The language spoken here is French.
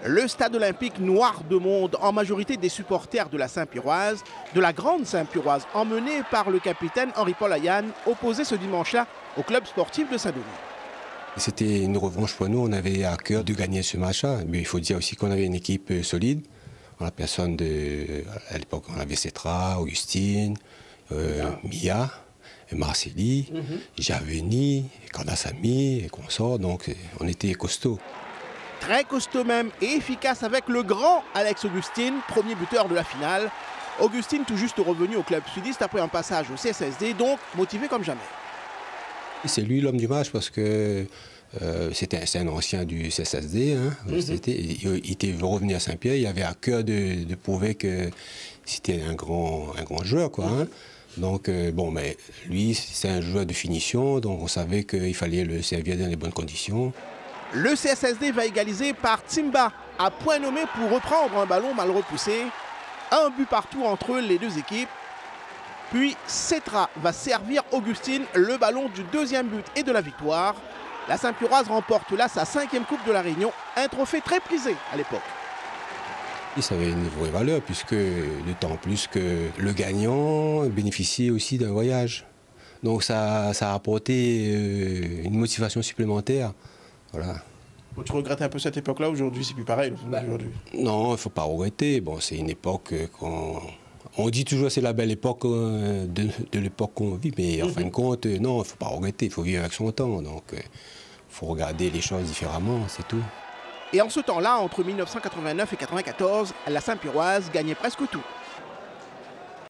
Le stade olympique noir de monde, en majorité des supporters de la Saint-Piroise, de la grande Saint-Piroise, emmené par le capitaine Henri-Paul Ayane, opposé ce dimanche-là au club sportif de Saint-Denis. C'était une revanche pour nous, on avait à cœur de gagner ce match-là. Mais il faut dire aussi qu'on avait une équipe solide. En la personne à l'époque, on avait Cetra, Augustine, Mia, Marceli, Javeni, Kardasami et consorts, donc on était costauds. Très costaud même et efficace avec le grand Alex Augustine, premier buteur de la finale. Augustine tout juste revenu au club sudiste après un passage au CSSD, donc motivé comme jamais. C'est lui l'homme du match parce que c'est un ancien du CSSD. Hein. Il était revenu à Saint-Pierre, il avait à cœur de prouver que c'était un grand joueur, quoi. Hein. Donc, mais lui, c'est un joueur de finition, donc on savait qu'il fallait le servir dans les bonnes conditions. Le CSSD va égaliser par Timba, à point nommé pour reprendre un ballon mal repoussé. Un but partout entre les deux équipes. Puis Cetra va servir Augustine le ballon du deuxième but et de la victoire. La Saint-Piroise remporte là sa 5e Coupe de la Réunion, un trophée très prisé à l'époque. Ça avait une vraie valeur puisque d'autant plus que le gagnant bénéficiait aussi d'un voyage. Donc ça a apporté une motivation supplémentaire. Voilà. Tu regrettes un peu cette époque-là? Aujourd'hui, c'est plus pareil. Non, il ne faut pas regretter. Bon, c'est une époque on dit toujours que c'est la belle époque de l'époque qu'on vit, mais en fin de compte, non, il ne faut pas regretter, il faut vivre avec son temps. Donc, il faut regarder les choses différemment, c'est tout. Et en ce temps-là, entre 1989 et 1994, la Saint-Piroise gagnait presque tout.